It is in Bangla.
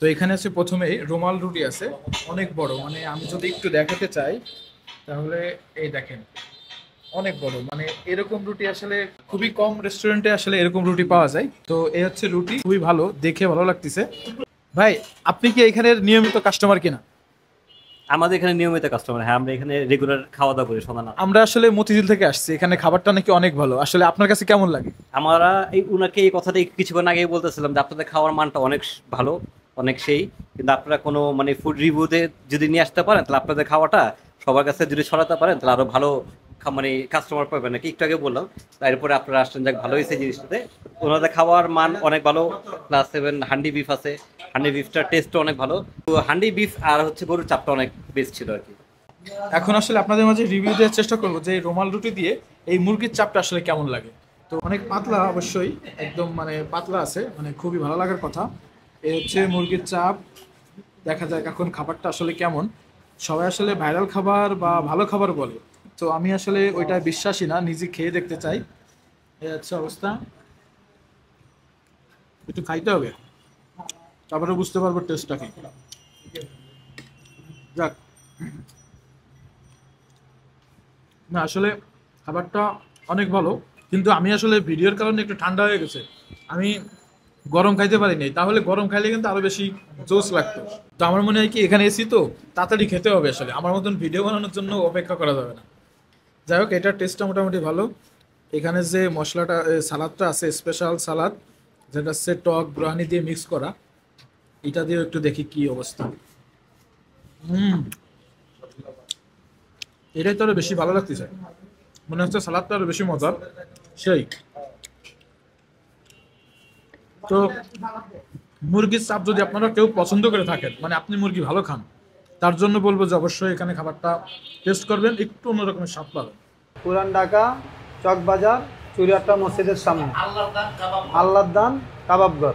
তো এখানে আছে প্রথমে রুমাল রুটি আছে, অনেক বড়, মানে আমি যদি একটু দেখাতে চাই তাহলে এই দেখেন, অনেক বড়, মানে এরকম রুটি আসলে খুবই কম রেস্টুরেন্টে আসলে এরকম রুটি পাওয়া যায়। তো এই হচ্ছে রুটি, খুবই ভালো, দেখে ভালো লাগতেছে। ভাই, আপনি কি এখানের নিয়মিত কাস্টমার কিনা? আমাদের এখানে নিয়মিত কাস্টমার, হ্যাঁ আমরা এখানে রেগুলার খাওয়া দাওয়া করি সন্ধ্যা। আমরা আসলে মতিঝিল থেকে আসছি, এখানে খাবারটা নাকি অনেক ভালো, আসলে আপনার কাছে কেমন লাগে? আমরা এই উনাকে এই কথাটা কিছুক্ষণ আগেই বলতেছিলাম যে আপনাদের খাওয়ার মানটা অনেক ভালো, অনেক সেই। কিন্তু আপনারা কোনো মানে ফুড রিভিউতে যদি নিয়ে আসতে পারেন তাহলে আপনাদের খাওয়াটা সবার কাছে যদি ছড়াতে পারেন তাহলে আরো ভালো মানে কাস্টমার পাবেন নাকি একটু আগে বললাম। তারপরে আপনারা আসছেন, যাক ভালো হয়েছে জিনিসটাতে। ওনাদের খাওয়ার মান অনেক ভালো। প্লাস সেভেন হান্ডি বিফ আছে, হান্ডি বিফটার টেস্টও অনেক ভালো। তো হান্ডি বিফ আর হচ্ছে গরুর চাপটা অনেক বেস্ট ছিল আর কি। এখন আসলে আপনাদের মাঝে রিভিউ দেওয়ার চেষ্টা করবো যে এই রুমাল রুটি দিয়ে এই মুরগির চাপটা আসলে কেমন লাগে। তো অনেক পাতলা, অবশ্যই একদম মানে পাতলা আছে, মানে খুবই ভালো লাগার কথা। এই হচ্ছে মুরগির চাপ, দেখা যাক এখন খাবারটা আসলে কেমন। সবাই আসলে ভাইরাল খাবার বা ভালো খাবার বলে, তো আমি আসলে ওইটা বিশ্বাসী না, নিজে খেয়ে দেখতে চাই। এই হচ্ছে অবস্থা, একটু খাইতে হবে, তারপরে বুঝতে পারবো টেস্টটা কি। যাক, না আসলে খাবারটা অনেক ভালো, কিন্তু আমি আসলে ভিডিওর কারণে একটু ঠান্ডা হয়ে গেছে। আমি গরম খাইতে পারিনি, তাহলে গরম খাইলে কিন্তু আরো বেশি জোস লাগতো। তো আমার মনে হয় কি, এখানে এসি তো তাড়াতাড়ি খেতে হবে, আসলে আমার মতন ভিডিও বানানোর জন্য অপেক্ষা করা যাবে না। যাই হোক, এটার টেস্টটা মোটামুটি ভালো। এখানে যে মশলাটা সালাদটা আছে, স্পেশাল সালাদ, যেটা হচ্ছে টক ব্রাহানি দিয়ে মিক্স করা, এটা দিয়ে একটু দেখি কি অবস্থা। হুম, এটাই তো আরো বেশি ভালো লাগতেছে, মনে হচ্ছে সালাদটা আরো বেশি মজার। সেই, তো মুরগির চাপ যদি আপনারা কেউ পছন্দ করে থাকেন, মানে আপনি মুরগি ভালো খান, তার জন্য বলবো যে অবশ্যই এখানে খাবারটা টেস্ট করবেন, একটু অন্যরকমের স্বাদ পাবেন। পুরান ঢাকা, চকবাজার, চুরিয়াট্টা মসজিদের সামনে আল্লাহর দান কাবাবঘর।